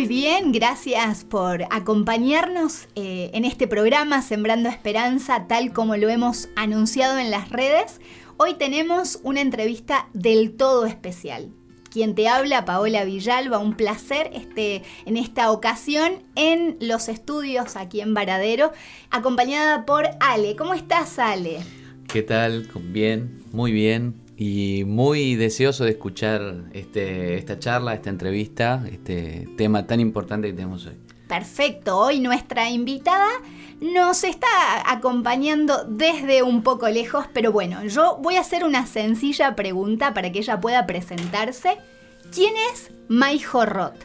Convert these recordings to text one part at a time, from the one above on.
Muy bien, gracias por acompañarnos en este programa Sembrando Esperanza, tal como lo hemos anunciado en las redes. Hoy tenemos una entrevista del todo especial. Quien te habla, Paola Villalba, un placer en esta ocasión en los estudios aquí en Varadero, acompañada por Ale. ¿Cómo estás, Ale? ¿Qué tal? Bien, muy bien y muy deseoso de escuchar esta charla, esta entrevista, este tema tan importante que tenemos hoy. Perfecto, hoy nuestra invitada nos está acompañando desde un poco lejos, pero bueno, yo voy a hacer una sencilla pregunta para que ella pueda presentarse. ¿Quién es Maijo Roth?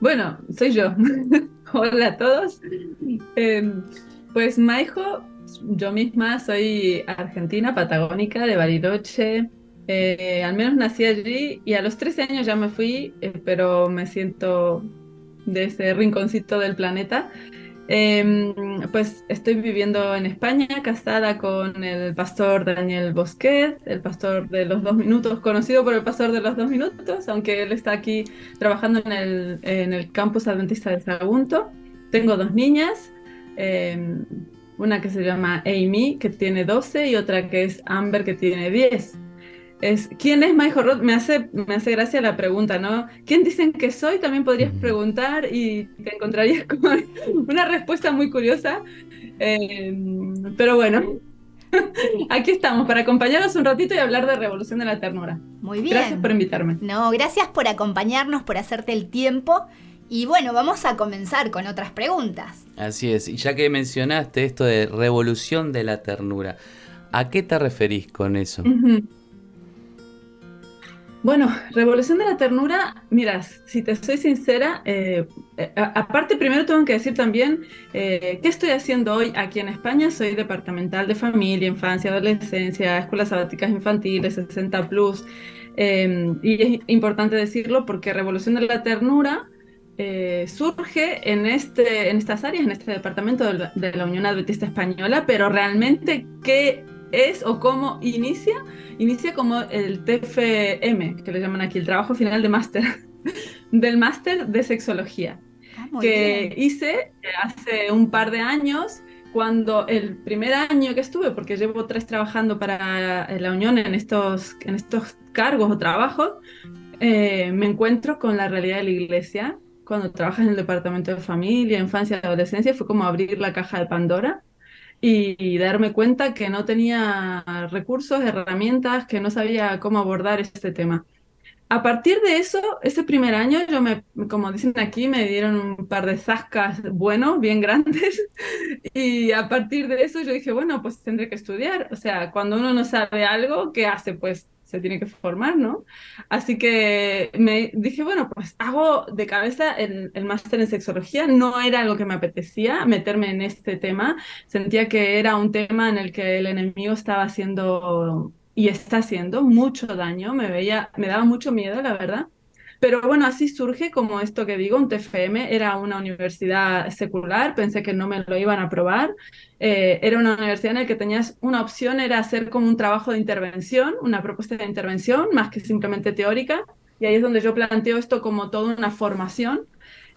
Bueno, soy yo. Hola a todos. Pues Maijo, yo misma soy argentina, patagónica, de Bariloche. Al menos nací allí y a los 13 años ya me fui, pero me siento de ese rinconcito del planeta. Pues estoy viviendo en España, casada con el pastor Daniel Bosquet, el pastor de los 2 minutos, conocido por el pastor de los 2 minutos, aunque él está aquí trabajando en el campus adventista de Sagunto. Tengo 2 niñas, una que se llama Amy, que tiene 12, y otra que es Amber, que tiene 10. ¿Quién es Maijo Roth? Me hace gracia la pregunta, ¿no? ¿Quién dicen que soy? También podrías preguntar y te encontrarías con una respuesta muy curiosa. Eh, pero bueno, aquí estamos para acompañarnos un ratito y hablar de Revolución de la Ternura. Muy bien. Gracias por invitarme. No, gracias por acompañarnos, por hacerte el tiempo. Y bueno, vamos a comenzar con otras preguntas. Así es, y ya que mencionaste esto de Revolución de la Ternura, ¿a qué te referís con eso? Bueno, Revolución de la Ternura, mira, si te soy sincera, aparte primero tengo que decir también qué estoy haciendo hoy aquí en España. Soy departamental de familia, infancia, adolescencia, escuelas sabáticas infantiles, 60 plus, y es importante decirlo porque Revolución de la Ternura surge en estas áreas, en este departamento de la Unión Adventista Española, pero realmente, ¿qué es o cómo inicia? Inicia como el TFM, que le llaman aquí, el trabajo final de máster, del máster de sexología, que hice hace un par de años, cuando el primer año que estuve, porque llevo 3 trabajando para la Unión en estos cargos o trabajos, me encuentro con la realidad de la iglesia. Cuando trabajas en el departamento de familia, infancia y adolescencia, fue como abrir la caja de Pandora y darme cuenta que no tenía recursos, herramientas, que no sabía cómo abordar este tema. A partir de eso, ese primer año, como dicen aquí, me dieron un par de zascas buenos, bien grandes, y a partir de eso yo dije, bueno, pues tendré que estudiar. O sea, cuando uno no sabe algo, ¿qué hace? Pues se tiene que formar, ¿no? Así que me dije, bueno, pues hago de cabeza el máster en sexología. No era algo que me apetecía meterme en este tema. Sentía que era un tema en el que el enemigo estaba haciendo y está haciendo mucho daño. Me daba mucho miedo, la verdad. Pero bueno, así surge como esto que digo, un TFM. Era una universidad secular, pensé que no me lo iban a aprobar. Era una universidad en la que tenías una opción, era hacer como un trabajo de intervención, una propuesta de intervención, más que simplemente teórica. Y ahí es donde yo planteo esto como toda una formación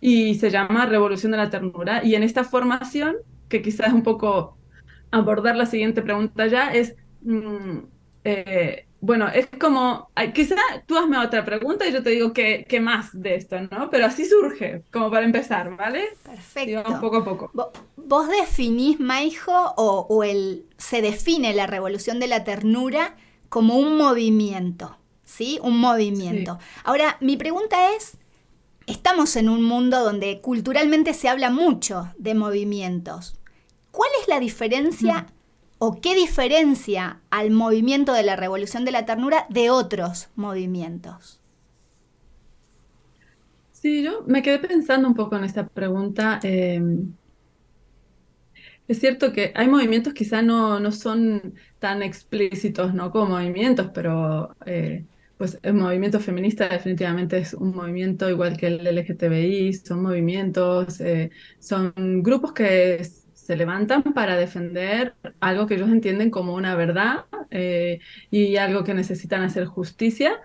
y se llama Revolución de la Ternura. Y en esta formación, que quizás es un poco abordar la siguiente pregunta ya, es... bueno, es como, quizá tú hazme otra pregunta y yo te digo qué más de esto, ¿no? Pero así surge, como para empezar, ¿vale? Y Perfecto. vamos poco a poco. ¿Vos definís, Maijo, se define la Revolución de la Ternura como un movimiento? ¿Sí? Un movimiento. Sí. Ahora, mi pregunta es, estamos en un mundo donde culturalmente se habla mucho de movimientos. ¿Cuál es la diferencia o qué diferencia al movimiento de la Revolución de la Ternura de otros movimientos? Sí, yo me quedé pensando un poco en esta pregunta. Es cierto que hay movimientos quizá no son tan explícitos, ¿no? Como movimientos, pero pues el movimiento feminista definitivamente es un movimiento igual que el LGTBI, son movimientos, son grupos que se levantan para defender algo que ellos entienden como una verdad, y algo que necesitan hacer justicia.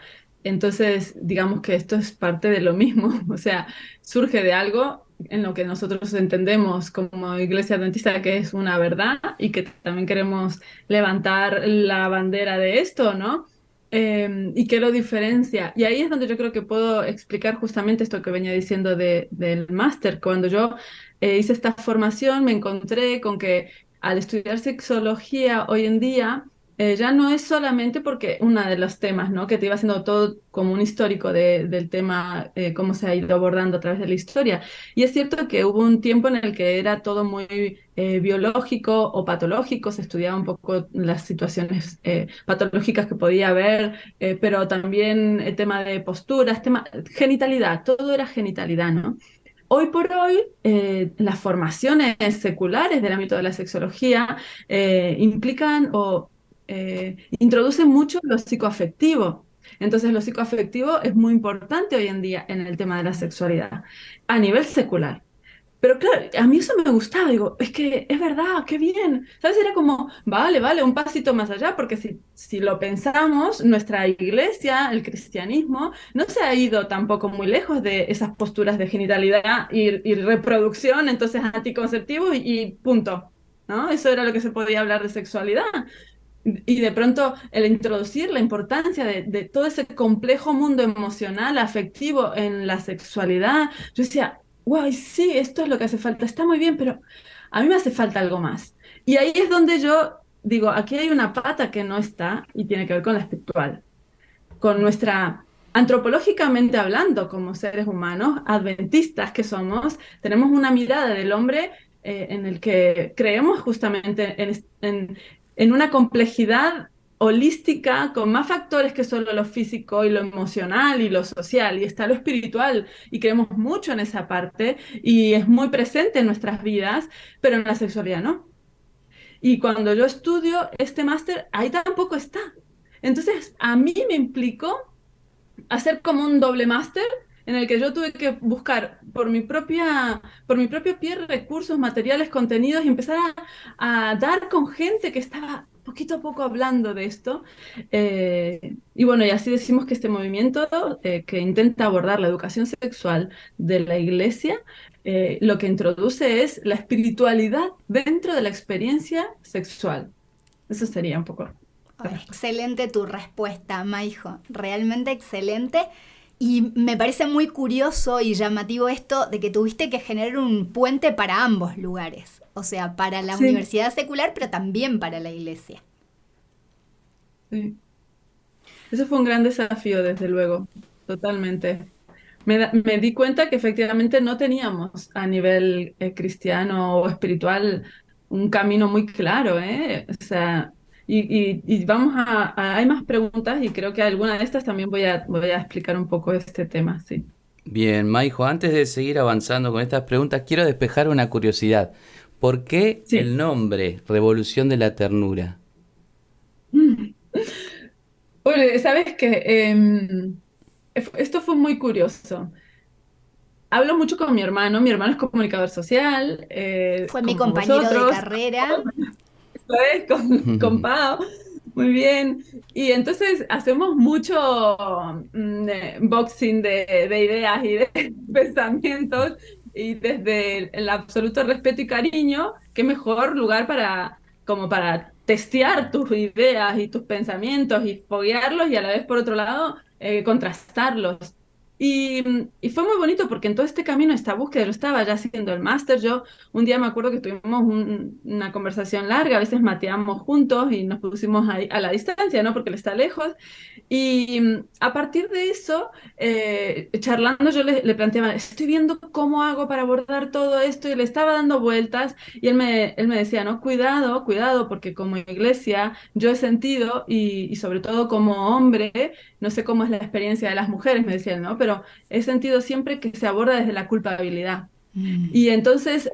Entonces, digamos que esto es parte de lo mismo, o sea, surge de algo en lo que nosotros entendemos como Iglesia Adventista que es una verdad y que también queremos levantar la bandera de esto, ¿no? ¿Y qué lo diferencia? Y ahí es donde yo creo que puedo explicar justamente esto que venía diciendo del máster. Cuando yo hice esta formación, me encontré con que al estudiar sexología hoy en día, ya no es solamente porque uno de los temas, ¿no? Que te iba haciendo todo como un histórico del tema, cómo se ha ido abordando a través de la historia. Y es cierto que hubo un tiempo en el que era todo muy biológico o patológico, se estudiaba un poco las situaciones patológicas que podía haber, pero también el tema de posturas, tema, genitalidad, todo era genitalidad, ¿no? Hoy por hoy, las formaciones seculares del ámbito de la sexología implican o introducen mucho lo psicoafectivo. Entonces, lo psicoafectivo es muy importante hoy en día en el tema de la sexualidad, a nivel secular. Pero claro, a mí eso me gustaba, digo, es que es verdad, qué bien. ¿Sabes? Era como, vale, vale, un pasito más allá, porque si lo pensamos, nuestra iglesia, el cristianismo, no se ha ido tampoco muy lejos de esas posturas de genitalidad y reproducción, entonces anticonceptivo y punto, ¿no? Eso era lo que se podía hablar de sexualidad. Y de pronto el introducir la importancia de todo ese complejo mundo emocional, afectivo en la sexualidad, yo decía, wow, sí, esto es lo que hace falta, está muy bien, pero a mí me hace falta algo más. Y ahí es donde yo digo, aquí hay una pata que no está y tiene que ver con la espiritual, con nuestra, antropológicamente hablando, como seres humanos, adventistas que somos, tenemos una mirada del hombre en el que creemos justamente en una complejidad holística con más factores que solo lo físico y lo emocional y lo social, y está lo espiritual, y creemos mucho en esa parte, y es muy presente en nuestras vidas, pero en la sexualidad no. Y cuando yo estudio este máster, ahí tampoco está. Entonces, a mí me implicó hacer como un doble máster en el que yo tuve que buscar por mi propio pie recursos, materiales, contenidos y empezar a dar con gente que estaba poquito a poco hablando de esto. Y bueno, y así decimos que este movimiento que intenta abordar la educación sexual de la iglesia, lo que introduce es la espiritualidad dentro de la experiencia sexual. Eso sería un poco la respuesta. Excelente tu respuesta, Maijo, realmente excelente. Y me parece muy curioso y llamativo esto de que tuviste que generar un puente para ambos lugares, o sea, para la Sí, universidad secular, pero también para la iglesia. sí. Eso fue un gran desafío, desde luego, totalmente. Me di cuenta que efectivamente no teníamos a nivel cristiano o espiritual un camino muy claro, ¿eh? O sea, y vamos hay más preguntas y creo que alguna de estas también voy a explicar un poco este tema, sí. Bien, Maijo, antes de seguir avanzando con estas preguntas, quiero despejar una curiosidad. ¿Por qué Sí. el nombre Revolución de la Ternura? Oye, ¿sabes qué? Esto fue muy curioso. Hablo mucho con mi hermano es comunicador social, Fue mi como compañero de vosotros. carrera. Esto es con Pau, muy bien. Y entonces hacemos mucho boxing de ideas y de pensamientos y desde el absoluto respeto y cariño, qué mejor lugar para, como para testear tus ideas y tus pensamientos y foguearlos y a la vez, por otro lado, contrastarlos. Y fue muy bonito porque en todo este camino, esta búsqueda, lo estaba ya haciendo el máster. Yo un día me acuerdo que tuvimos una conversación larga, a veces mateamos juntos y nos pusimos ahí a la distancia, ¿no? Porque él está lejos. Y a partir de eso, charlando, yo le planteaba, estoy viendo cómo hago para abordar todo esto y le estaba dando vueltas y él me decía, no, cuidado, cuidado, porque como iglesia yo he sentido y sobre todo como hombre, no sé cómo es la experiencia de las mujeres, me decía él, ¿no? Pero he sentido siempre que se aborda desde la culpabilidad. Y entonces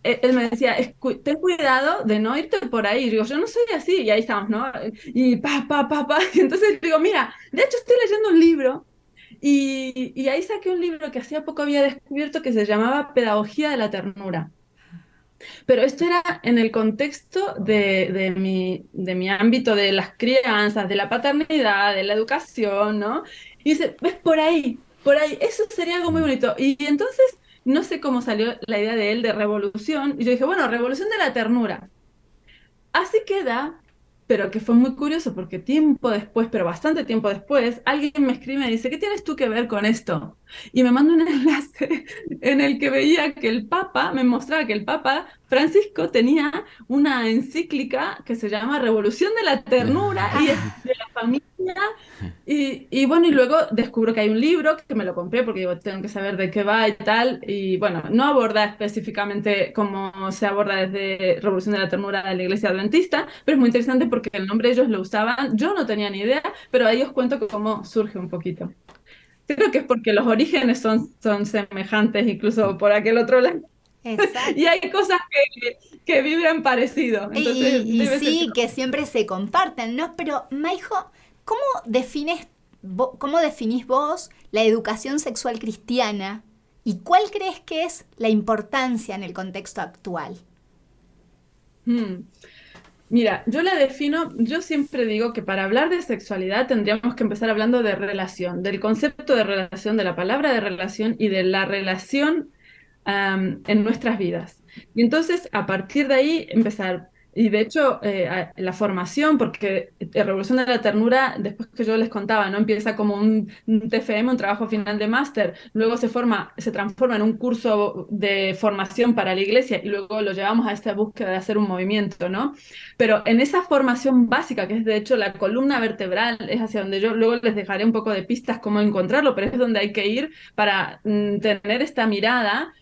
él me decía, ten cuidado de no irte por ahí. Y digo, yo no soy así. Y ahí estamos, ¿no? Y pa. Y entonces digo, mira, de hecho estoy leyendo un libro y ahí saqué un libro que hacía poco había descubierto que se llamaba Pedagogía de la Ternura. Pero esto era en el contexto de mi ámbito de las crianzas, de la paternidad, de la educación, ¿no? Y dice, ves por ahí, eso sería algo muy bonito. Y entonces, no sé cómo salió la idea de él de revolución, y yo dije, bueno, revolución de la ternura. Así queda, pero que fue muy curioso porque tiempo después, pero bastante tiempo después, alguien me escribe y me dice, ¿qué tienes tú que ver con esto? Y me manda un enlace en el que veía que el Papa, me mostraba que el Papa Francisco tenía una encíclica que se llama Revolución de la Ternura y es Ah, de la familia. Y bueno, y luego descubro que hay un libro que me lo compré porque digo, tengo que saber de qué va y tal. Y bueno, no aborda específicamente cómo se aborda desde Revolución de la Ternura de la Iglesia Adventista, pero es muy interesante porque el nombre ellos lo usaban. Yo no tenía ni idea, pero ahí os cuento cómo surge un poquito. Creo que es porque los orígenes son semejantes, incluso por aquel otro lado. Y exacto. hay cosas que vibran parecido. Entonces, Y debe ser que... sí, que siempre se comparten, ¿no? Pero, Maijo, ¿cómo cómo definís vos la educación sexual cristiana? ¿Y cuál crees que es la importancia en el contexto actual? Hmm. Mira, yo la defino, yo siempre digo que para hablar de sexualidad tendríamos que empezar hablando de relación, del concepto de relación, de la palabra de relación y de la relación en nuestras vidas. Y entonces, a partir de ahí, empezar. Y de hecho, la formación, porque Revolución de la Ternura, después que yo les contaba, ¿no? Empieza como un TFM, un trabajo final de máster, luego se transforma en un curso de formación para la iglesia y luego lo llevamos a esta búsqueda de hacer un movimiento, ¿no? Pero en esa formación básica, que es de hecho la columna vertebral, es hacia donde yo luego les dejaré un poco de pistas cómo encontrarlo, pero es donde hay que ir para tener esta mirada.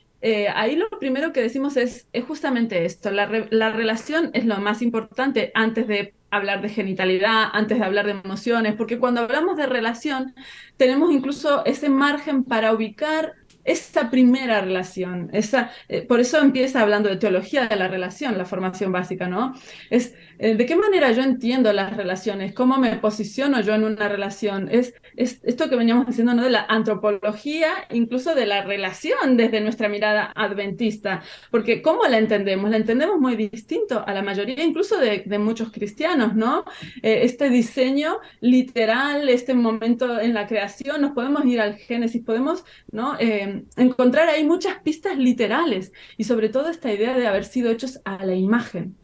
Ahí lo primero que decimos es justamente esto, la relación es lo más importante antes de hablar de genitalidad, antes de hablar de emociones, porque cuando hablamos de relación tenemos incluso ese margen para ubicar esa primera relación, por eso empieza hablando de teología de la relación, la formación básica, ¿no? ¿De qué manera yo entiendo las relaciones? ¿Cómo me posiciono yo en una relación? Es esto que veníamos diciendo, ¿no? De la antropología, incluso de la relación desde nuestra mirada adventista, porque ¿cómo la entendemos? La entendemos muy distinto a la mayoría, incluso de muchos cristianos, ¿no? Este diseño literal, este momento en la creación, nos podemos ir al Génesis, podemos, ¿no? Encontrar ahí muchas pistas literales y sobre todo esta idea de haber sido hechos a la imagen.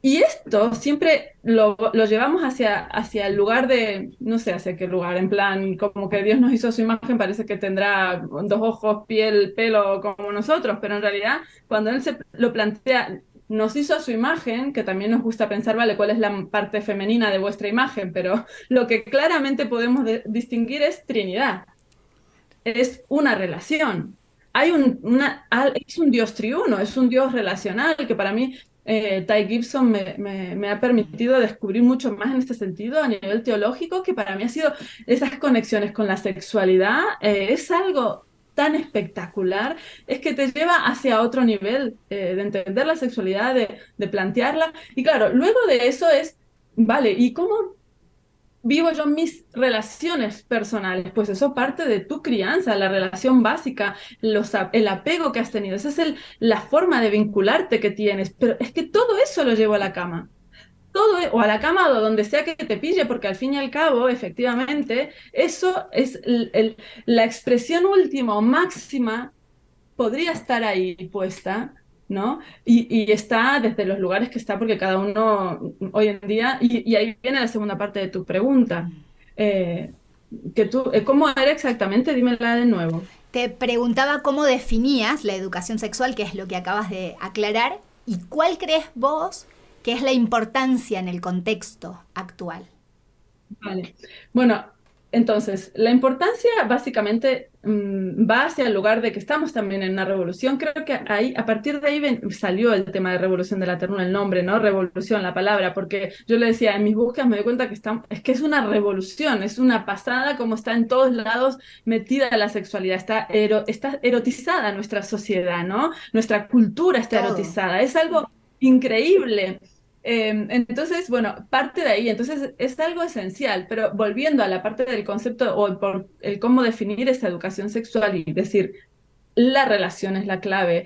Y esto siempre lo llevamos hacia el lugar de, no sé hacia qué lugar, en plan, como que Dios nos hizo su imagen, parece que tendrá dos ojos, piel, pelo como nosotros, pero en realidad cuando Él se lo plantea, nos hizo a su imagen, que también nos gusta pensar, vale, cuál es la parte femenina de vuestra imagen, pero lo que claramente podemos distinguir es Trinidad, es una relación. Es un Dios triuno, es un Dios relacional que para mí Ty Gibson me ha permitido descubrir mucho más en este sentido a nivel teológico, que para mí ha sido esas conexiones con la sexualidad, es algo tan espectacular, es que te lleva hacia otro nivel de entender la sexualidad, de plantearla. Y claro, luego de eso es, vale, ¿y cómo vivo yo mis relaciones personales? Pues eso parte de tu crianza, la relación básica, el apego que has tenido. Esa es la forma de vincularte que tienes. Pero es que todo eso lo llevo a la cama. O a la cama o donde sea que te pille, porque al fin y al cabo, efectivamente, eso es la expresión última o máxima, podría estar ahí puesta, ¿no? Y está desde los lugares que está, porque cada uno hoy en día, y ahí viene la segunda parte de tu pregunta, eh, ¿cómo era exactamente? Dímela de nuevo. Te preguntaba cómo definías la educación sexual, que es lo que acabas de aclarar, y cuál crees vos que es la importancia en el contexto actual. Vale. Bueno, entonces, la importancia básicamente va hacia el lugar de que estamos también en una revolución. Creo que ahí, a partir de ahí salió el tema de revolución de la ternura, el nombre, ¿no? Revolución, la palabra, porque yo le decía, en mis búsquedas me doy cuenta que es que es una revolución, es una pasada como está en todos lados metida la sexualidad, está erotizada nuestra sociedad, ¿no? Nuestra cultura está Todo. erotizada, es algo increíble. Entonces, bueno, parte de ahí, entonces es algo esencial, pero volviendo a la parte del concepto o por el cómo definir esa educación sexual y decir, la relación es la clave.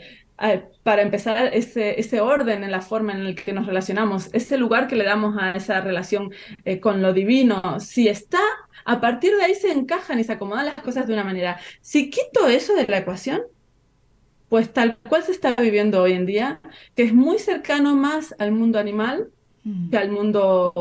Para empezar, ese orden en la forma en la que nos relacionamos, ese lugar que le damos a esa relación con lo divino, si está a partir de ahí se encajan y se acomodan las cosas de una manera. Si quito eso de la ecuación, pues tal cual se está viviendo hoy en día, que es muy cercano más al mundo animal que al mundo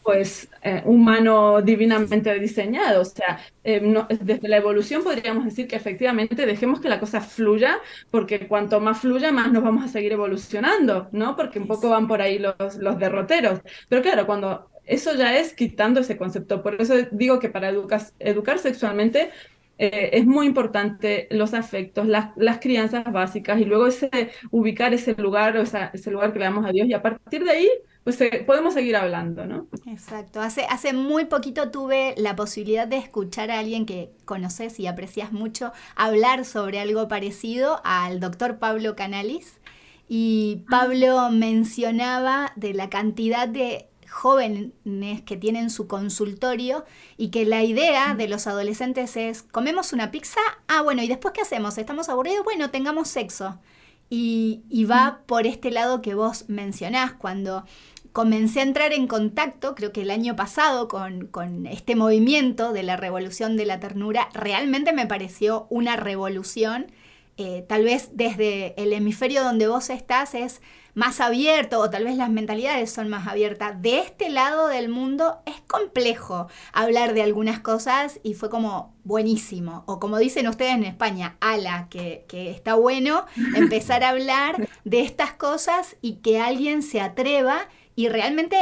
Mm, humano divinamente diseñado. O sea, desde la evolución podríamos decir que efectivamente dejemos que la cosa fluya, porque cuanto más fluya, más nos vamos a seguir evolucionando, ¿no? Porque un poco van por ahí los derroteros. Pero claro, cuando eso ya es quitando ese concepto, por eso digo que para educar sexualmente es muy importante los afectos, las crianzas básicas y luego ubicar ese lugar, ese lugar que le damos a Dios y a partir de ahí pues podemos seguir hablando, ¿no? Exacto. Hace muy poquito tuve la posibilidad de escuchar a alguien que conoces y aprecias mucho hablar sobre algo parecido al doctor Pablo Canalis. Y Pablo mencionaba de la cantidad de jóvenes que tienen su consultorio y que la idea de los adolescentes es, ¿comemos una pizza? Ah, bueno, ¿y después qué hacemos? ¿Estamos aburridos? Bueno, tengamos sexo. Y va por este lado que vos mencionás, cuando comencé a entrar en contacto, creo que el año pasado, con este movimiento de la revolución de la ternura, realmente me pareció una revolución. Tal vez desde el hemisferio donde vos estás es más abierto o tal vez las mentalidades son más abiertas. De este lado del mundo es complejo hablar de algunas cosas y fue como buenísimo. O como dicen ustedes en España, ala, que está bueno empezar a hablar de estas cosas y que alguien se atreva y realmente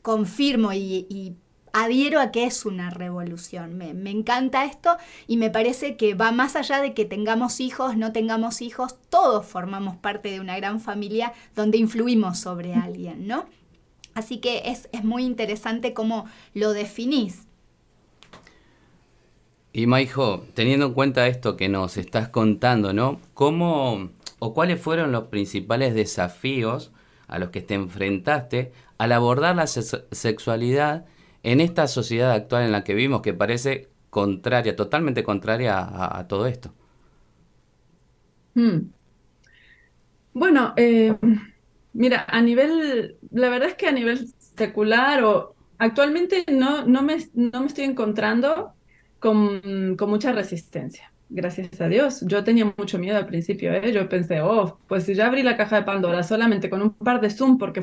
confirmo y adhiero a que es una revolución. Me encanta esto y me parece que va más allá de que tengamos hijos, no tengamos hijos, todos formamos parte de una gran familia donde influimos sobre alguien, ¿no? Así que es muy interesante cómo lo definís. Y Maijo, teniendo en cuenta esto que nos estás contando, ¿no? ¿Cómo o cuáles fueron los principales desafíos a los que te enfrentaste al abordar la sexualidad en esta sociedad actual en la que vivimos, que parece contraria, totalmente contraria a todo esto? Hmm. Bueno, mira, la verdad es que a nivel secular o actualmente no me estoy encontrando con mucha resistencia. Gracias a Dios. Yo tenía mucho miedo al principio, ¿eh? Yo pensé, oh, pues si ya abrí la caja de Pandora solamente con un par de Zoom, porque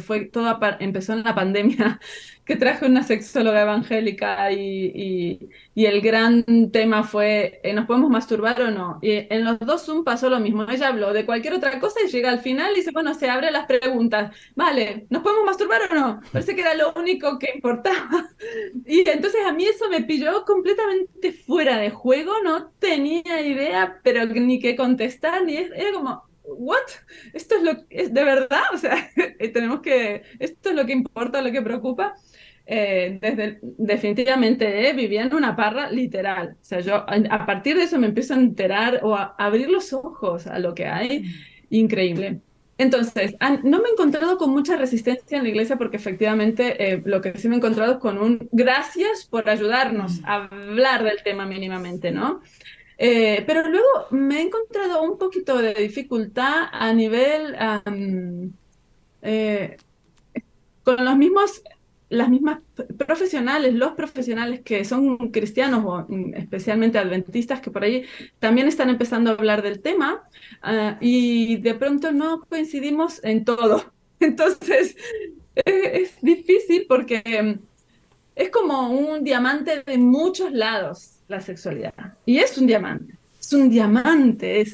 empezó en la pandemia, que traje una sexóloga evangélica y el gran tema fue, ¿nos podemos masturbar o no? Y en los dos Zoom pasó lo mismo. Ella habló de cualquier otra cosa y llega al final y dice, bueno, se abren las preguntas. Vale, ¿nos podemos masturbar o no? Parece que era lo único que importaba. Y entonces a mí eso me pilló completamente fuera de juego, no tenía idea, pero ni qué contestar, era como, ¿what? ¿Esto es de verdad? O sea, esto es lo que importa, lo que preocupa. Definitivamente vivía en una parra literal. O sea, yo a partir de eso me empiezo a enterar o a abrir los ojos a lo que hay. Increíble. Entonces, no me he encontrado con mucha resistencia en la iglesia porque efectivamente lo que sí me he encontrado es con un gracias por ayudarnos a hablar del tema mínimamente, ¿no? Pero luego me he encontrado un poquito de dificultad a nivel eh, con las mismas profesionales, los profesionales que son cristianos o especialmente adventistas que por ahí también están empezando a hablar del tema y de pronto no coincidimos en todo. Entonces, es difícil porque es como un diamante de muchos lados la sexualidad. Y es un diamante. Es un diamante.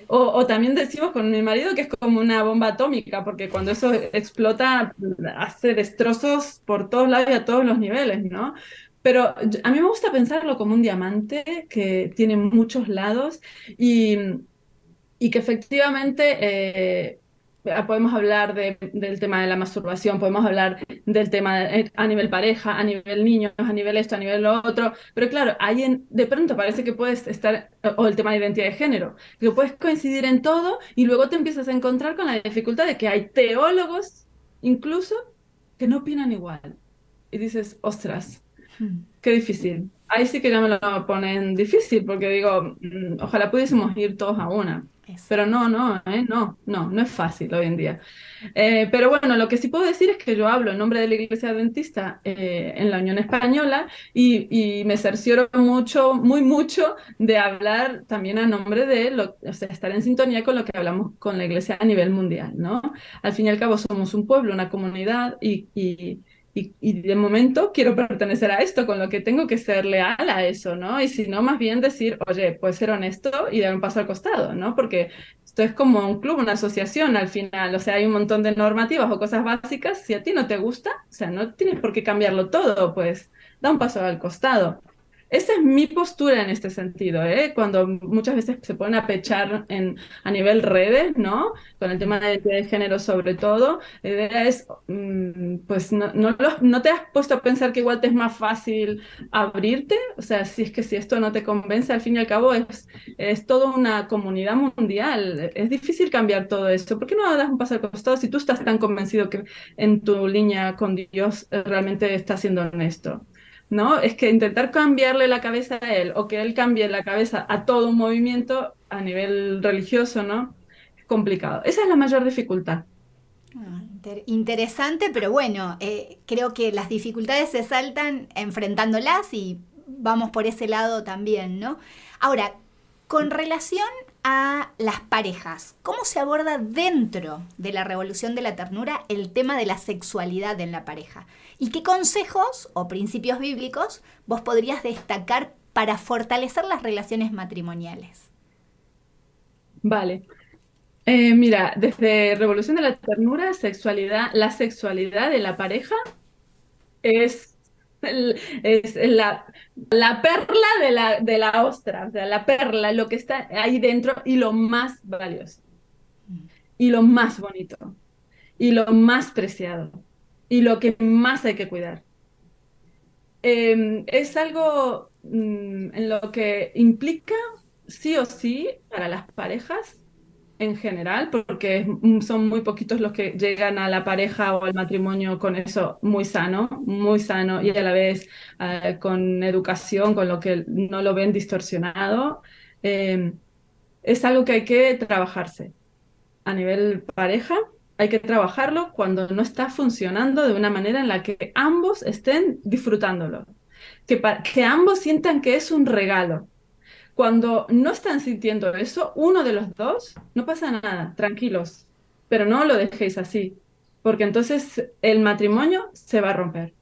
O también decimos con mi marido que es como una bomba atómica, porque cuando eso explota hace destrozos por todos lados y a todos los niveles, ¿no? Pero a mí me gusta pensarlo como un diamante que tiene muchos lados y, y que efectivamente podemos hablar del tema de la masturbación, podemos hablar del tema a nivel pareja, a nivel niños, a nivel esto, a nivel lo otro, pero claro, de pronto parece que puedes estar, o el tema de identidad de género, que puedes coincidir en todo y luego te empiezas a encontrar con la dificultad de que hay teólogos incluso que no opinan igual. Y dices, ostras, qué difícil. Ahí sí que ya me lo ponen difícil, porque digo, ojalá pudiésemos ir todos a una. Eso. Pero no es fácil hoy en día. Pero bueno, lo que sí puedo decir es que yo hablo en nombre de la Iglesia Adventista en la Unión Española y me cercioro mucho, muy mucho, de hablar también a nombre de, o sea, estar en sintonía con lo que hablamos con la Iglesia a nivel mundial, ¿no? Al fin y al cabo somos un pueblo, una comunidad y de momento quiero pertenecer a esto, con lo que tengo que ser leal a eso, ¿no? Y si no, más bien decir, oye, puedes ser honesto y dar un paso al costado, ¿no? Porque esto es como un club, una asociación al final, o sea, hay un montón de normativas o cosas básicas, si a ti no te gusta, o sea, no tienes por qué cambiarlo todo, pues da un paso al costado. Esa es mi postura en este sentido, ¿eh? Cuando muchas veces se ponen a pechar a nivel redes, ¿no? Con el tema de género sobre todo, la idea es, pues no te has puesto a pensar que igual te es más fácil abrirte, o sea, si es que si esto no te convence, al fin y al cabo es toda una comunidad mundial, es difícil cambiar todo esto. ¿Por qué no das un paso al costado si tú estás tan convencido que en tu línea con Dios realmente estás siendo honesto? ¿No? Es que intentar cambiarle la cabeza a él o que él cambie la cabeza a todo un movimiento a nivel religioso, ¿no? Es complicado. Esa es la mayor dificultad. Interesante, pero bueno, creo que las dificultades se saltan enfrentándolas y vamos por ese lado también, ¿no? Ahora, con relación a las parejas, ¿cómo se aborda dentro de la revolución de la ternura el tema de la sexualidad en la pareja? ¿Y qué consejos o principios bíblicos vos podrías destacar para fortalecer las relaciones matrimoniales? Vale. Mira, desde Revolución de la Ternura, la sexualidad de la pareja es, es la perla de la ostra, o sea, la perla, lo que está ahí dentro y lo más valioso, y lo más bonito, y lo más preciado, y lo que más hay que cuidar. Es algo en lo que implica sí o sí para las parejas en general, porque son muy poquitos los que llegan a la pareja o al matrimonio con eso muy sano y a la vez con educación, con lo que no lo ven distorsionado. Eh, es algo que hay que trabajarse a nivel pareja. Hay que trabajarlo cuando no está funcionando de una manera en la que ambos estén disfrutándolo, que ambos sientan que es un regalo. Cuando no están sintiendo eso, uno de los dos, no pasa nada, tranquilos, pero no lo dejéis así, porque entonces el matrimonio se va a romper.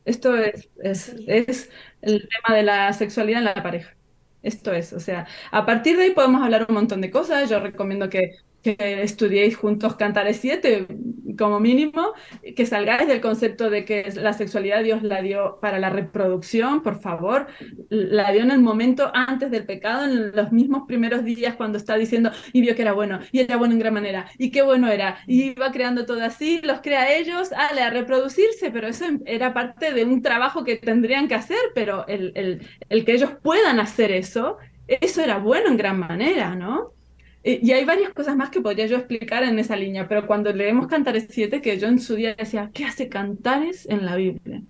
Esto Sí. es el tema de la sexualidad en la pareja. Esto es, o sea, a partir de ahí podemos hablar un montón de cosas. Yo recomiendo que estudiéis juntos Cantares 7 como mínimo, que salgáis del concepto de que la sexualidad Dios la dio para la reproducción, por favor, la dio en el momento antes del pecado, en los mismos primeros días cuando está diciendo, y vio que era bueno, y era bueno en gran manera, y qué bueno era, y va creando todo así, los crea ellos, a reproducirse, pero eso era parte de un trabajo que tendrían que hacer, pero el que ellos puedan hacer eso era bueno en gran manera, ¿no? Y hay varias cosas más que podría yo explicar en esa línea, pero cuando leemos Cantares 7, que yo en su día decía, ¿qué hace Cantares en la Biblia?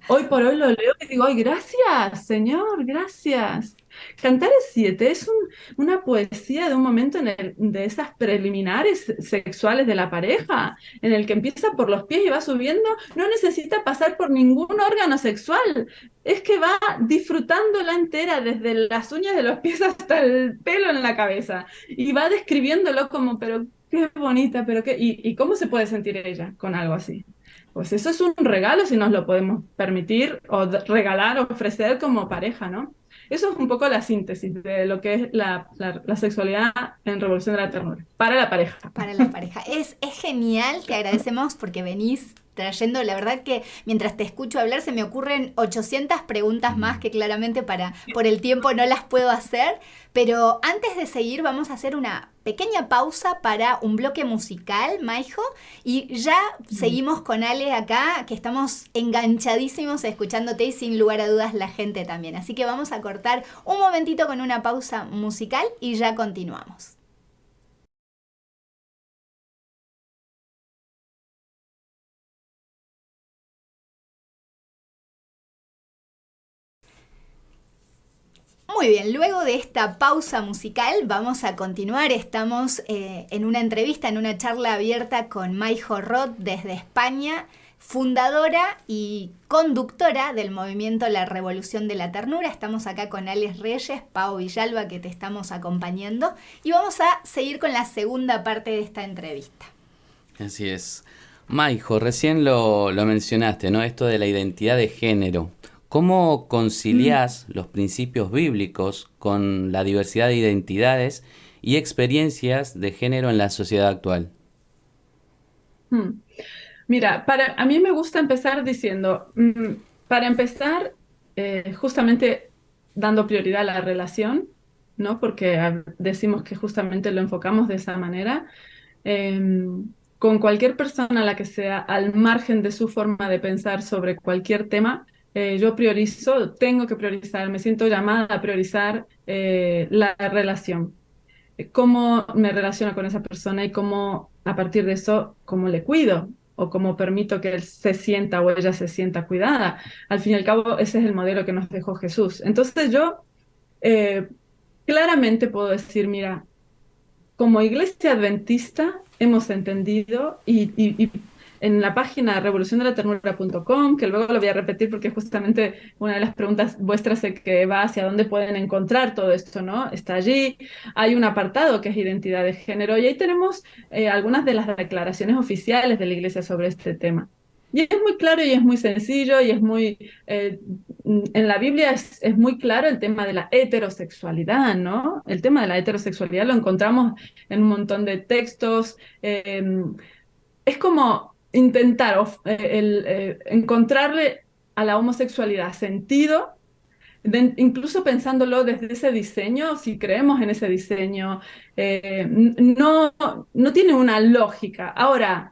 Hoy por hoy lo leo y digo, ay, gracias, Señor, gracias. Cantares 7 es una poesía de un momento de esas preliminares sexuales de la pareja, en el que empieza por los pies y va subiendo, no necesita pasar por ningún órgano sexual, es que va disfrutándola entera, desde las uñas de los pies hasta el pelo en la cabeza, y va describiéndolo como, pero qué bonita, pero qué, y cómo se puede sentir ella con algo así. Pues eso es un regalo si nos lo podemos permitir o regalar o ofrecer como pareja, ¿no? Eso es un poco la síntesis de lo que es la sexualidad en Revolución de la Ternura, para la pareja. Para la pareja. Es genial, te agradecemos porque venís trayendo, la verdad que mientras te escucho hablar se me ocurren 800 preguntas más que claramente por el tiempo no las puedo hacer, pero antes de seguir vamos a hacer una pequeña pausa para un bloque musical, Maijo, y ya seguimos con Ale acá, que estamos enganchadísimos escuchándote y sin lugar a dudas la gente también. Así que vamos a cortar un momentito con una pausa musical y ya continuamos. Muy bien, luego de esta pausa musical vamos a continuar. Estamos en una entrevista, en una charla abierta con Maijo Roth desde España, fundadora y conductora del movimiento La Revolución de la Ternura. Estamos acá con Alex Reyes, Pau Villalba, que te estamos acompañando, y vamos a seguir con la segunda parte de esta entrevista. Así es. Maijo, recién lo mencionaste, ¿no? Esto de la identidad de género. ¿Cómo conciliás los principios bíblicos con la diversidad de identidades y experiencias de género en la sociedad actual? Mira, a mí me gusta empezar diciendo, para empezar, justamente dando prioridad a la relación, ¿no? Porque decimos que justamente lo enfocamos de esa manera. Con cualquier persona, la que sea, al margen de su forma de pensar sobre cualquier tema, yo tengo que priorizar, me siento llamada a priorizar la relación. Cómo me relaciono con esa persona y cómo, a partir de eso, cómo le cuido o cómo permito que él se sienta o ella se sienta cuidada. Al fin y al cabo, ese es el modelo que nos dejó Jesús. Entonces yo claramente puedo decir, mira, como iglesia adventista hemos entendido y en la página revoluciondelaternura.com, que luego lo voy a repetir porque justamente una de las preguntas vuestras es que va hacia dónde pueden encontrar todo esto, ¿no? Está allí, hay un apartado que es identidad de género y ahí tenemos algunas de las declaraciones oficiales de la iglesia sobre este tema. Y es muy claro y es muy sencillo y es muy... en la Biblia es muy claro el tema de la heterosexualidad, ¿no? El tema de la heterosexualidad lo encontramos en un montón de textos. Es como intentar encontrarle a la homosexualidad sentido, incluso pensándolo desde ese diseño, si creemos en ese diseño, no tiene una lógica. Ahora,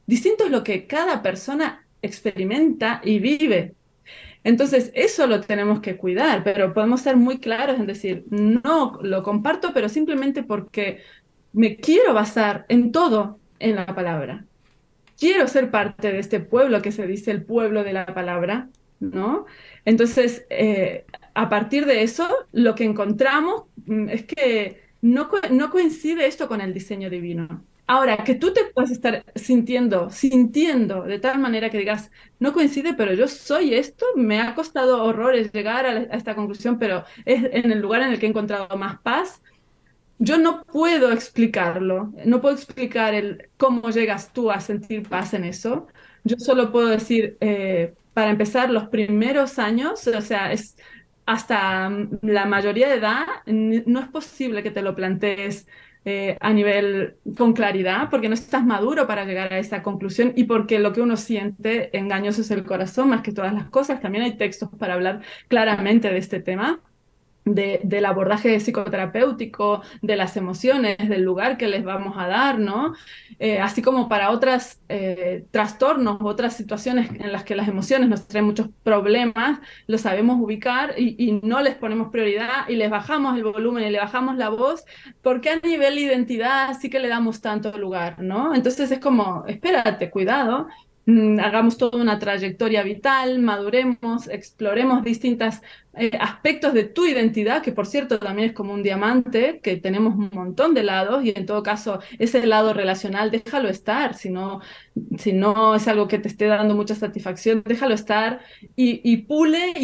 distinto es lo que cada persona experimenta y vive. Entonces, eso lo tenemos que cuidar, pero podemos ser muy claros en decir, no lo comparto, pero simplemente porque me quiero basar en todo en la palabra. Quiero ser parte de este pueblo que se dice el pueblo de la palabra, ¿no? Entonces, a partir de eso, lo que encontramos es que no coincide esto con el diseño divino. Ahora, que tú te puedas estar sintiendo de tal manera que digas, no coincide, pero yo soy esto, me ha costado horrores llegar a esta conclusión, pero es en el lugar en el que he encontrado más paz. Yo no puedo explicarlo, no puedo explicar cómo llegas tú a sentir paz en eso. Yo solo puedo decir, para empezar, los primeros años, o sea, es hasta la mayoría de edad, no es posible que te lo plantees a nivel con claridad, porque no estás maduro para llegar a esa conclusión y porque lo que uno siente engañoso es el corazón más que todas las cosas. También hay textos para hablar claramente de este tema. Del abordaje psicoterapéutico, de las emociones, del lugar que les vamos a dar, ¿no? Así como para otros trastornos, otras situaciones en las que las emociones nos traen muchos problemas, lo sabemos ubicar y no les ponemos prioridad y les bajamos el volumen y le bajamos la voz, porque a nivel identidad sí que le damos tanto lugar, ¿no? Entonces es como, espérate, cuidado. Hagamos toda una trayectoria vital, maduremos, exploremos distintos aspectos de tu identidad, que por cierto también es como un diamante, que tenemos un montón de lados y en todo caso ese lado relacional déjalo estar, si no es algo que te esté dando mucha satisfacción, déjalo estar y pule,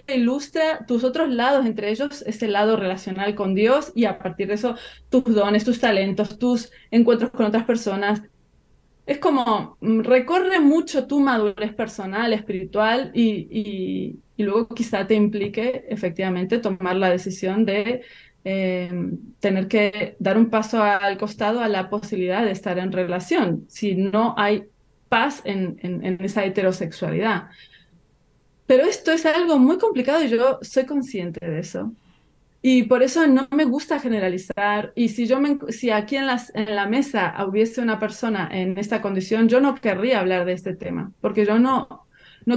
ilustra tus otros lados, entre ellos ese lado relacional con Dios y a partir de eso tus dones, tus talentos, tus encuentros con otras personas. Es como recorre mucho tu madurez personal, espiritual y luego quizá te implique efectivamente tomar la decisión de tener que dar un paso al costado a la posibilidad de estar en relación, si no hay paz en esa heterosexualidad. Pero esto es algo muy complicado y yo soy consciente de eso. Y por eso no me gusta generalizar. Y si aquí en la mesa hubiese una persona en esta condición, yo no querría hablar de este tema, porque yo no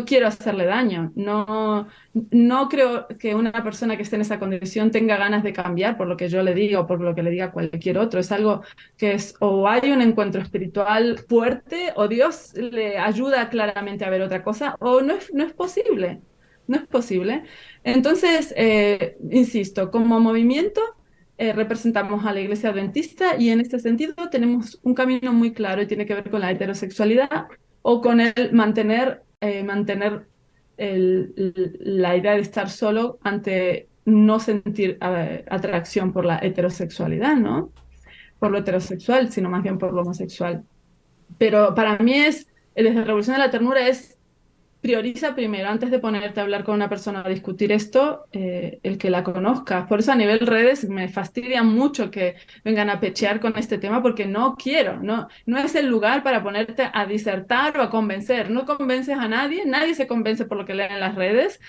quiero hacerle daño. No creo que una persona que esté en esa condición tenga ganas de cambiar por lo que yo le diga o por lo que le diga cualquier otro. Es algo que es o hay un encuentro espiritual fuerte o Dios le ayuda claramente a ver otra cosa o no es posible. no es posible. Entonces, insisto, como movimiento representamos a la Iglesia Adventista y en este sentido tenemos un camino muy claro y tiene que ver con la heterosexualidad o con el mantener la idea de estar solo ante no sentir atracción por la heterosexualidad, ¿no? Por lo heterosexual, sino más bien por lo homosexual. Pero para mí desde la Revolución de la Ternura prioriza primero, antes de ponerte a hablar con una persona a discutir esto, el que la conozcas. Por eso a nivel redes me fastidia mucho que vengan a pechear con este tema porque no quiero, no es el lugar para ponerte a disertar o a convencer. No convences a nadie, nadie se convence por lo que leen en las redes.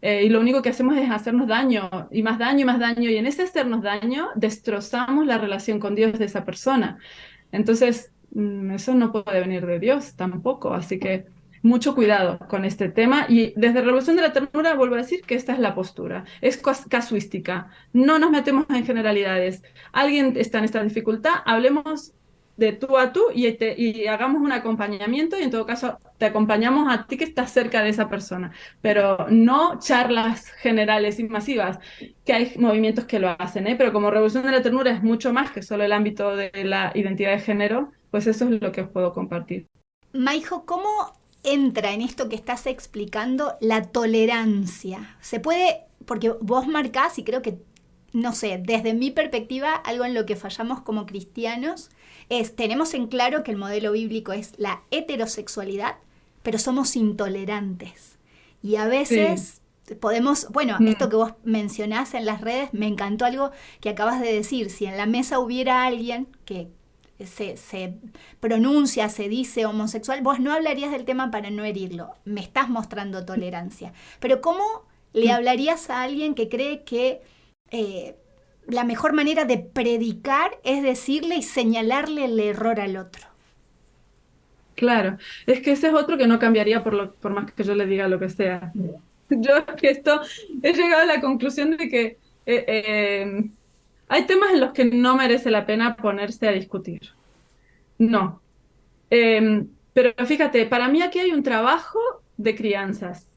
Y lo único que hacemos es hacernos daño y más daño y más daño. Y en ese hacernos daño destrozamos la relación con Dios de esa persona. Entonces, eso no puede venir de Dios tampoco. Así que mucho cuidado con este tema y desde Revolución de la Ternura vuelvo a decir que esta es la postura, es casuística, no nos metemos en generalidades. Alguien está en esta dificultad, hablemos de tú a tú y hagamos un acompañamiento y en todo caso te acompañamos a ti que estás cerca de esa persona, pero no charlas generales y masivas, que hay movimientos que lo hacen, pero como Revolución de la Ternura es mucho más que solo el ámbito de la identidad de género, pues eso es lo que os puedo compartir. Maijo, ¿cómo entra en esto que estás explicando la tolerancia? Se puede, porque vos marcás y creo que, no sé, desde mi perspectiva, algo en lo que fallamos como cristianos es, tenemos en claro que el modelo bíblico es la heterosexualidad, pero somos intolerantes. Y a veces podemos, bueno, esto que vos mencionás en las redes, me encantó algo que acabas de decir, si en la mesa hubiera alguien que se pronuncia, se dice homosexual, vos no hablarías del tema para no herirlo, me estás mostrando tolerancia. Pero ¿cómo le hablarías a alguien que cree que la mejor manera de predicar es decirle y señalarle el error al otro? Claro, es que ese es otro que no cambiaría por más que yo le diga lo que sea. Yo es que he llegado a la conclusión de que hay temas en los que no merece la pena ponerse a discutir. No. Pero fíjate, para mí aquí hay un trabajo de crianzas.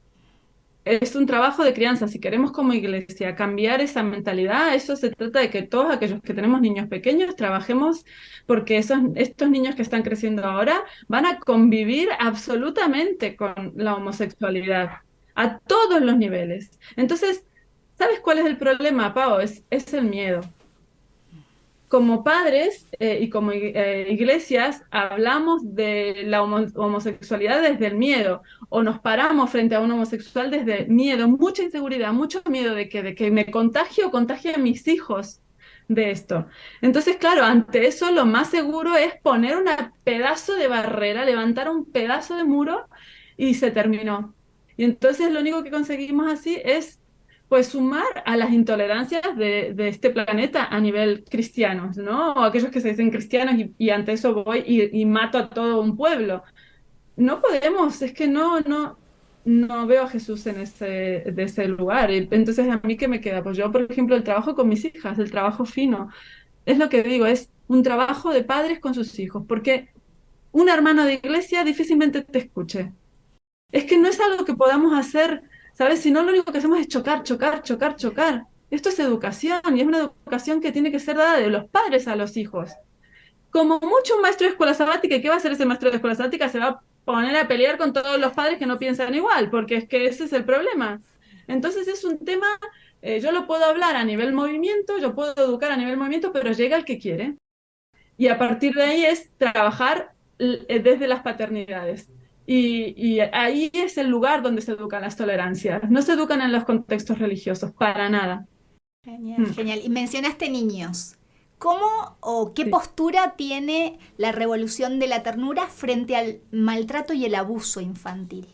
Es un trabajo de crianza. Si queremos como iglesia cambiar esa mentalidad, eso se trata de que todos aquellos que tenemos niños pequeños trabajemos porque estos niños que están creciendo ahora van a convivir absolutamente con la homosexualidad a todos los niveles. Entonces, ¿sabes cuál es el problema, Pau? Es el miedo. Como padres y como iglesias hablamos de la homosexualidad desde el miedo o nos paramos frente a un homosexual desde miedo, mucha inseguridad, mucho miedo de que me contagio o contagie a mis hijos de esto. Entonces, claro, ante eso lo más seguro es poner un pedazo de barrera, levantar un pedazo de muro y se terminó. Y entonces lo único que conseguimos así es pues sumar a las intolerancias de este planeta a nivel cristianos, ¿no? O aquellos que se dicen cristianos y ante eso voy y mato a todo un pueblo. No podemos, es que no veo a Jesús de ese lugar. Entonces, ¿a mí qué me queda? Pues yo, por ejemplo, el trabajo con mis hijas, el trabajo fino, es lo que digo, es un trabajo de padres con sus hijos, porque un hermano de iglesia difícilmente te escuche. Es que no es algo que podamos hacer, ¿sabes? Si no, lo único que hacemos es chocar, chocar, chocar, chocar. Esto es educación y es una educación que tiene que ser dada de los padres a los hijos. Como mucho un maestro de escuela sabática, ¿y qué va a hacer ese maestro de escuela sabática? Se va a poner a pelear con todos los padres que no piensan igual, porque es que ese es el problema. Entonces es un tema, yo lo puedo hablar a nivel movimiento, yo puedo educar a nivel movimiento, pero llega el que quiere. Y a partir de ahí es trabajar desde las paternidades. Y ahí es el lugar donde se educan las tolerancias. No se educan en los contextos religiosos, para nada. Genial, genial. Y mencionaste niños. ¿Cómo o qué postura tiene la revolución de la ternura frente al maltrato y el abuso infantil?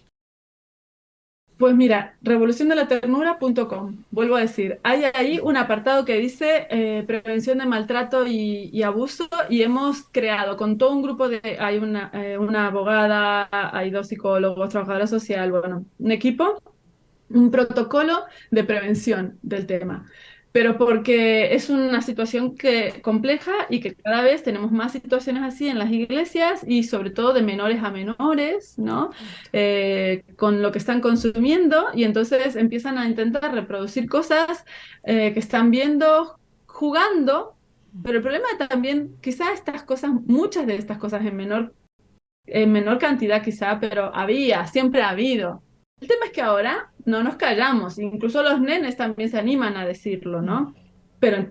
Pues mira, revoluciondelaternura.com, vuelvo a decir, hay ahí un apartado que dice prevención de maltrato y abuso y hemos creado con todo un grupo hay una abogada, hay 2 psicólogos, trabajadora social, bueno, un equipo, un protocolo de prevención del tema. pero porque es una situación compleja y que cada vez tenemos más situaciones así en las iglesias y sobre todo de menores a menores, ¿no? Con lo que están consumiendo y entonces empiezan a intentar reproducir cosas que están viendo, jugando, pero el problema también, quizás estas cosas, muchas de estas cosas en menor cantidad quizá, pero siempre ha habido. El tema es que ahora no nos callamos, incluso los nenes también se animan a decirlo, ¿no?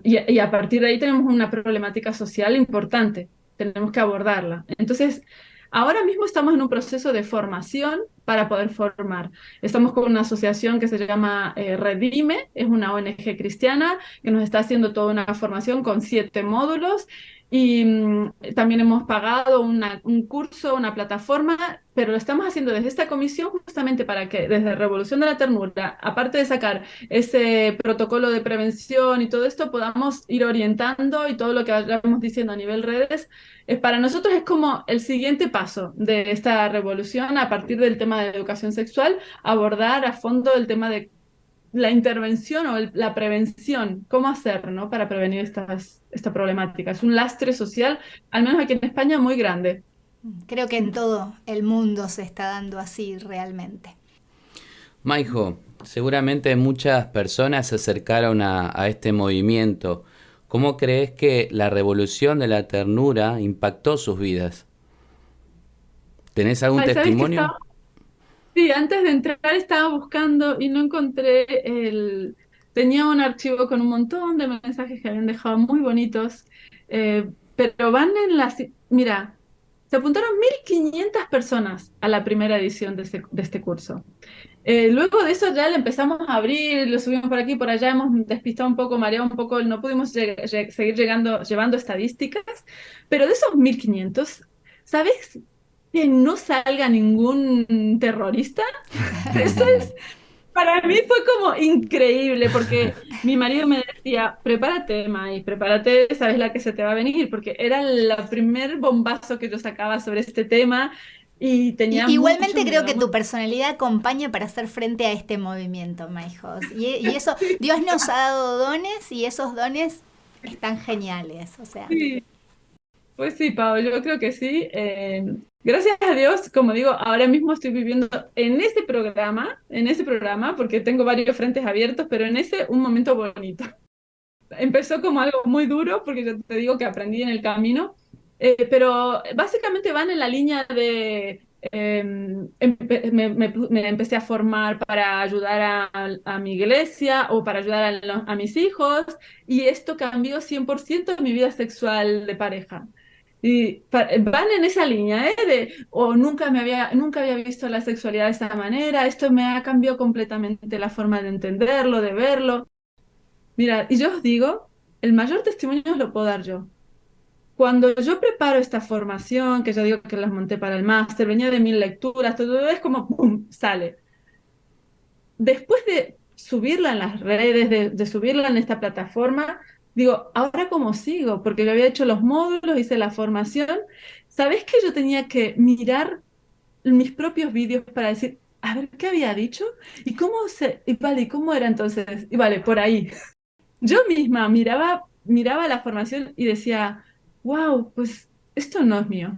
Y a partir de ahí tenemos una problemática social importante, tenemos que abordarla. Entonces, ahora mismo estamos en un proceso de formación para poder formar. Estamos con una asociación que se llama Redime, es una ONG cristiana que nos está haciendo toda una formación con 7 módulos y también hemos pagado un curso, una plataforma, pero lo estamos haciendo desde esta comisión justamente para que desde Revolución de la Ternura, aparte de sacar ese protocolo de prevención y todo esto, podamos ir orientando y todo lo que vayamos diciendo a nivel redes, para nosotros es como el siguiente paso de esta revolución a partir del tema de educación sexual, abordar a fondo el tema de la intervención o la prevención, cómo hacer, ¿no? Para prevenir esta problemática. Es un lastre social, al menos aquí en España, muy grande. Creo que en todo el mundo se está dando así realmente. Maijo, seguramente muchas personas se acercaron a este movimiento. ¿Cómo crees que la revolución de la ternura impactó sus vidas? ¿Tenés algún Ay, ¿sabes qué testimonio? estaba? Sí, antes de entrar estaba buscando y no encontré Tenía un archivo con un montón de mensajes que habían dejado muy bonitos, pero van en las... Mira, se apuntaron 1.500 personas a la primera edición de este curso. Luego de eso ya le empezamos a abrir, lo subimos por aquí, por allá, hemos despistado un poco, mareado un poco, no pudimos seguir llevando estadísticas, pero de esos 1.500, ¿sabes que no salga ningún terrorista? Eso es, para mí fue como increíble, porque mi marido me decía, prepárate, Mai, prepárate, sabes la que se te va a venir, porque era el primer bombazo que yo sacaba sobre este tema y tenía mucho Igualmente creo miedo. que tu personalidad acompaña para hacer frente a este movimiento, Maijos. Y eso, Dios nos ha dado dones y esos dones están geniales. O sea, Sí, pues sí, Pau, yo creo que sí. Gracias a Dios, como digo, ahora mismo estoy viviendo en ese programa, porque tengo varios frentes abiertos, pero en ese un momento bonito. Empezó como algo muy duro, porque yo te digo que aprendí en el camino, pero básicamente van en la línea de... me empecé a formar para ayudar a mi iglesia o para ayudar a mis hijos y esto cambió 100% mi vida sexual de pareja. Y van en esa línea, o nunca había visto la sexualidad de esta manera, esto me ha cambiado completamente la forma de entenderlo, de verlo. Mira, y yo os digo, el mayor testimonio os lo puedo dar yo. Cuando yo preparo esta formación, que yo digo que las monté para el máster, venía de 1.000 lecturas, todo es como, ¡pum!, sale. Después de subirla en las redes, de subirla en esta plataforma, digo, ¿ahora cómo sigo? Porque yo había hecho los módulos, hice la formación. ¿Sabés que yo tenía que mirar mis propios vídeos para decir, a ver, ¿qué había dicho? ¿Y cómo era entonces? Y vale, por ahí. Yo misma miraba la formación y decía, wow, pues esto no es mío,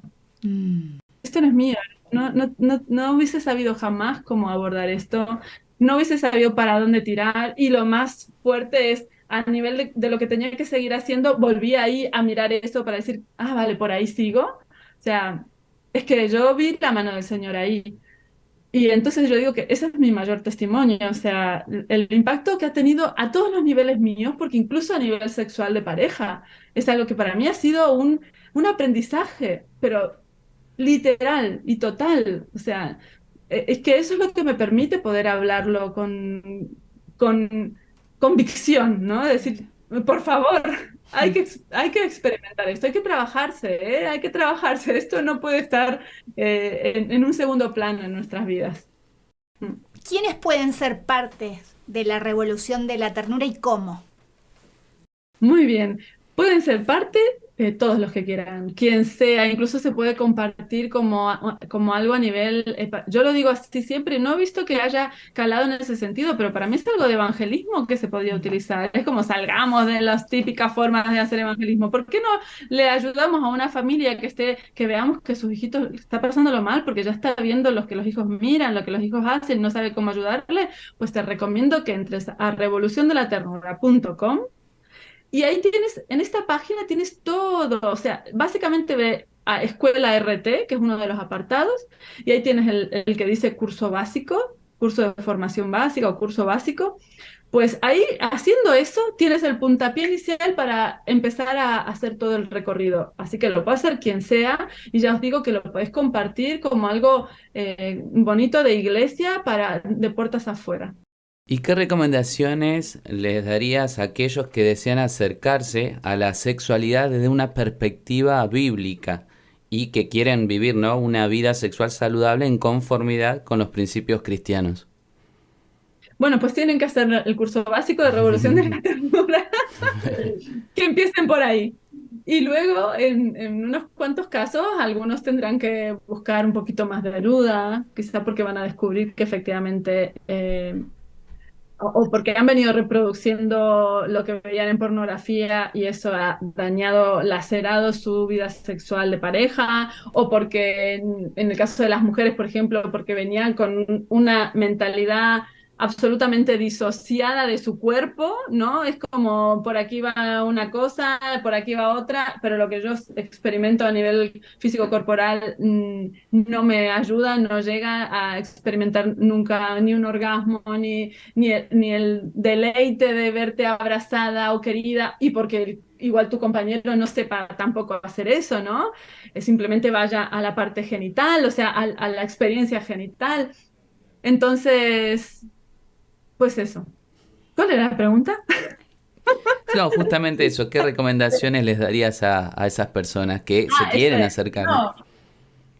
esto no es mío, no hubiese sabido jamás cómo abordar esto, no hubiese sabido para dónde tirar y lo más fuerte es, a nivel de lo que tenía que seguir haciendo, volví ahí a mirar eso para decir, ah, vale, por ahí sigo. O sea, es que yo vi la mano del Señor ahí. Y entonces yo digo que ese es mi mayor testimonio, o sea, el impacto que ha tenido a todos los niveles míos, porque incluso a nivel sexual de pareja, es algo que para mí ha sido un aprendizaje, pero literal y total, o sea, es que eso es lo que me permite poder hablarlo con convicción, ¿no? Decir, por favor, hay que experimentar esto, hay que trabajarse, ¿eh? Hay que trabajarse, esto no puede estar en un segundo plano en nuestras vidas. Mm. ¿quiénes pueden ser parte de la revolución de la ternura y cómo? Muy bien, pueden ser parte, todos los que quieran, quien sea, incluso se puede compartir como algo a nivel, yo lo digo así siempre, no he visto que haya calado en ese sentido, pero para mí es algo de evangelismo que se podría utilizar. Es como salgamos de las típicas formas de hacer evangelismo. ¿Por qué no le ayudamos a una familia que veamos que sus hijitos está pasándolo mal porque ya está viendo lo que los hijos miran, lo que los hijos hacen, no sabe cómo ayudarle? Pues te recomiendo que entres a revoluciondelaternura.com. Y ahí tienes, en esta página tienes todo, o sea, básicamente ve a Escuela RT, que es uno de los apartados, y ahí tienes el que dice curso básico, curso de formación básica o curso básico. Pues ahí, haciendo eso, tienes el puntapié inicial para empezar a hacer todo el recorrido. Así que lo puede hacer quien sea, y ya os digo que lo podéis compartir como algo bonito de iglesia de puertas afuera. ¿Y qué recomendaciones les darías a aquellos que desean acercarse a la sexualidad desde una perspectiva bíblica y que quieren vivir, ¿no?, una vida sexual saludable en conformidad con los principios cristianos? Bueno, pues tienen que hacer el curso básico de Revolución de la Ternura, que empiecen por ahí. Y luego, en unos cuantos casos, algunos tendrán que buscar un poquito más de ayuda, quizá porque van a descubrir que efectivamente, o porque han venido reproduciendo lo que veían en pornografía y eso ha dañado, lacerado su vida sexual de pareja, o porque en el caso de las mujeres, por ejemplo, porque venían con una mentalidad absolutamente disociada de su cuerpo, ¿no? Es como por aquí va una cosa, por aquí va otra, pero lo que yo experimento a nivel físico-corporal no me ayuda, no llega a experimentar nunca ni un orgasmo, ni el deleite de verte abrazada o querida, y porque igual tu compañero no sepa tampoco hacer eso, ¿no? Simplemente vaya a la parte genital, o sea, a la experiencia genital. Entonces, pues eso. ¿Cuál era la pregunta? No, justamente eso. ¿Qué recomendaciones les darías a esas personas que se Eso quieren es. acercar? No,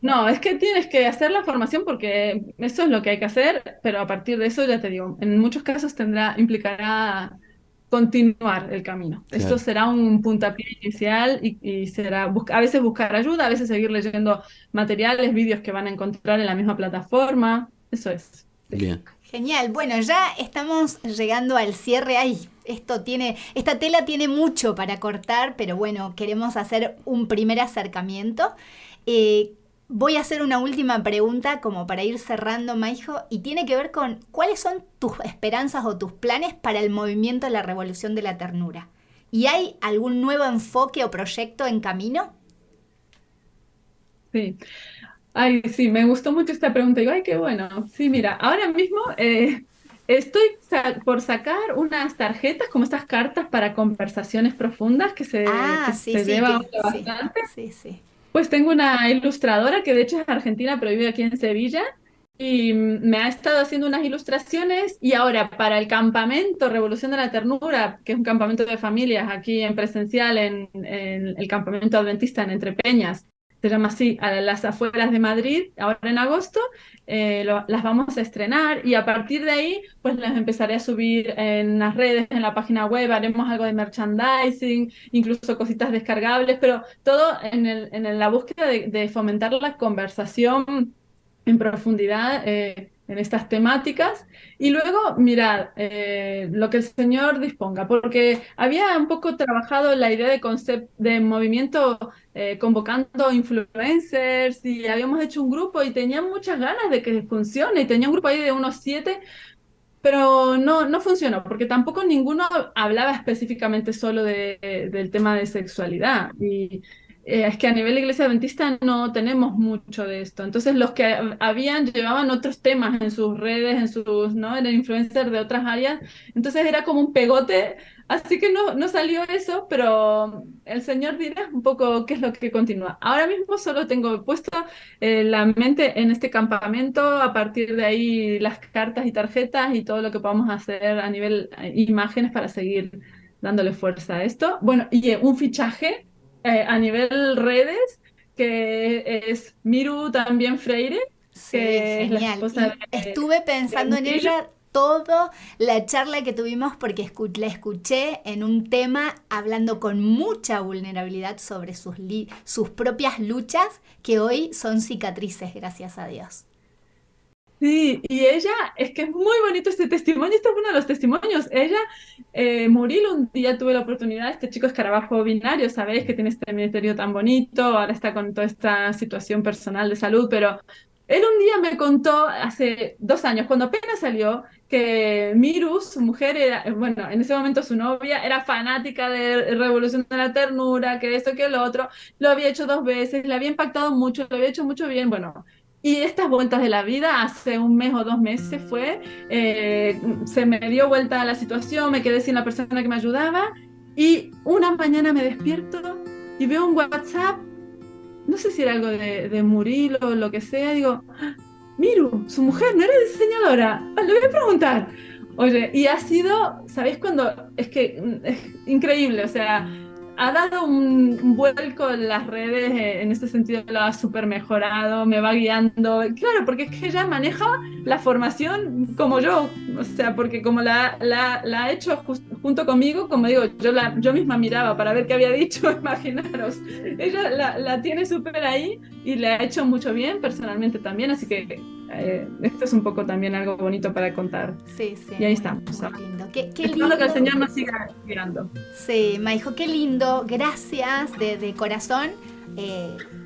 no, es que tienes que hacer la formación porque eso es lo que hay que hacer, pero a partir de eso, ya te digo, en muchos casos implicará continuar el camino. Esto Claro. será un puntapié inicial y será a veces buscar ayuda, a veces seguir leyendo materiales, vídeos que van a encontrar en la misma plataforma. Eso es. Sí. Bien. Genial, bueno, ya estamos llegando al cierre. Ay, esta tela tiene mucho para cortar, pero bueno, queremos hacer un primer acercamiento. Voy a hacer una última pregunta como para ir cerrando, Maijo, y tiene que ver con cuáles son tus esperanzas o tus planes para el movimiento de la Revolución de la Ternura. ¿Y hay algún nuevo enfoque o proyecto en camino? Sí. Ay, sí, me gustó mucho esta pregunta. Digo, ay, qué bueno. Sí, mira, ahora mismo estoy por sacar unas tarjetas, como estas cartas para conversaciones profundas que Ah, sí, se sí, lleva que ahora sí, bastante. sí, sí. Pues tengo una ilustradora que de hecho es argentina, pero vive aquí en Sevilla. Y me ha estado haciendo unas ilustraciones y ahora para el campamento Revolución de la Ternura, que es un campamento de familias aquí en presencial en el campamento adventista en Entrepeñas, se llama así, a las afueras de Madrid, ahora en agosto, las vamos a estrenar y a partir de ahí pues las empezaré a subir en las redes, en la página web, haremos algo de merchandising, incluso cositas descargables, pero todo en la búsqueda de fomentar la conversación en profundidad en estas temáticas. Y luego, mirad, lo que el Señor disponga, porque había un poco trabajado la idea de movimiento convocando influencers y habíamos hecho un grupo y tenía muchas ganas de que funcione y tenía un grupo ahí de unos 7. Pero no funcionó, porque tampoco ninguno hablaba específicamente solo del tema de sexualidad. Y es que a nivel iglesia adventista no tenemos mucho de esto. Entonces los que habían llevaban otros temas en sus redes, ¿no? Eran influencers de otras áreas. Entonces era como un pegote. Así que no salió eso, pero el Señor dirá un poco qué es lo que continúa. Ahora mismo solo tengo puesto la mente en este campamento, a partir de ahí las cartas y tarjetas y todo lo que podamos hacer a nivel imágenes para seguir dándole fuerza a esto. Bueno, y un fichaje a nivel redes que es Miru también Freire, Sí, que es la genial. esposa Y estuve de pensando en Emilio. ella toda la charla que tuvimos porque la escuché en un tema hablando con mucha vulnerabilidad sobre sus propias luchas que hoy son cicatrices, gracias a Dios. Sí, y ella, es que es muy bonito este testimonio, este es uno de los testimonios. Ella, Muril, un día tuve la oportunidad, este chico escarabajo binario, sabéis que tiene este ministerio tan bonito, ahora está con toda esta situación personal de salud, pero él un día me contó, hace 2 años, cuando apenas salió, que Miru, su mujer, era, bueno, en ese momento su novia, era fanática de Revolución de la Ternura, que esto, que lo otro, lo había hecho 2 veces, le había impactado mucho, lo había hecho mucho bien, bueno. Y estas vueltas de la vida, hace 1 mes o 2 meses fue, se me dio vuelta la situación, me quedé sin la persona que me ayudaba y una mañana me despierto y veo un WhatsApp, no sé si era algo de Murilo o lo que sea, digo, Miru, su mujer, ¿no era diseñadora? Ah, le voy a preguntar. Oye, y ha sido, ¿sabéis cuando? Es que es increíble, o sea, ha dado un vuelco en las redes, en este sentido lo ha súper mejorado, me va guiando. Claro, porque es que ella maneja la formación como yo, o sea, porque como la ha hecho junto conmigo, como digo, yo misma miraba para ver qué había dicho, imaginaros. Ella la tiene súper ahí y le ha hecho mucho bien personalmente también, así que esto es un poco también algo bonito para contar. Sí, sí. Y ahí Muy, estamos. muy lindo. Qué Espero lindo. que el Señor nos siga guiando. Sí, Maijo, qué lindo. Gracias de corazón.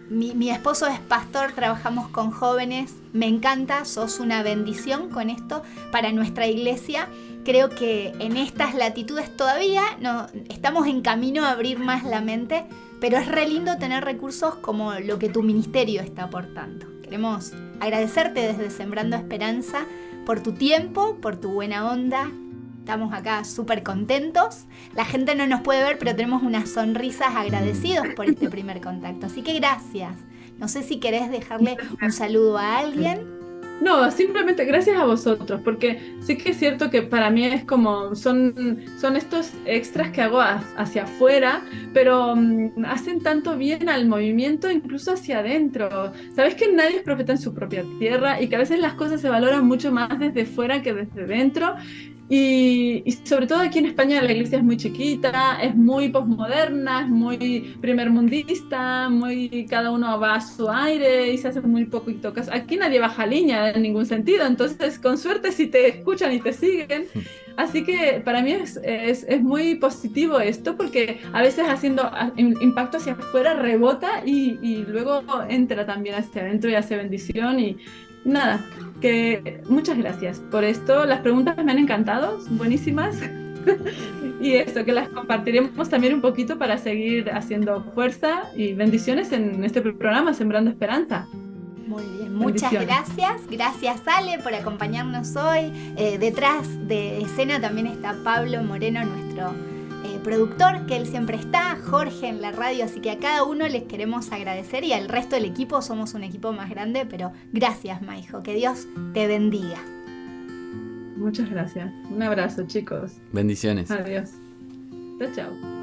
Mi esposo es pastor, trabajamos con jóvenes. Me encanta, sos una bendición con esto para nuestra iglesia. Creo que en estas latitudes todavía no, estamos en camino a abrir más la mente, pero es re lindo tener recursos como lo que tu ministerio está aportando. Queremos agradecerte desde Sembrando Esperanza por tu tiempo, por tu buena onda. Estamos acá súper contentos. La gente no nos puede ver, pero tenemos unas sonrisas agradecidos por este primer contacto. Así que gracias. No sé si querés dejarle un saludo a alguien. No, simplemente gracias a vosotros, porque sí que es cierto que para mí es como, son estos extras que hago hacia afuera, pero hacen tanto bien al movimiento, incluso hacia adentro. Sabes que nadie es profeta en su propia tierra y que a veces las cosas se valoran mucho más desde fuera que desde dentro. Y sobre todo aquí en España la iglesia es muy chiquita, es muy posmoderna, es muy primermundista, muy cada uno va a su aire y se hace muy poquito caso. Aquí nadie baja línea en ningún sentido, entonces con suerte si te escuchan y te siguen. Así que para mí es muy positivo esto porque a veces haciendo impacto hacia afuera rebota y luego entra también hacia adentro y hace bendición y nada. Que muchas gracias por esto. Las preguntas me han encantado, son buenísimas. Y eso, que las compartiremos también un poquito para seguir haciendo fuerza y bendiciones en este programa Sembrando Esperanza. Muy bien, muchas gracias. Gracias, Ale, por acompañarnos hoy. Detrás de escena también está Pablo Moreno, nuestro productor, que él siempre está, Jorge en la radio, así que a cada uno les queremos agradecer y al resto del equipo, somos un equipo más grande, pero gracias, Maijo, que Dios te bendiga. Muchas gracias. Un abrazo, chicos. Bendiciones. Adiós. Chao, chao.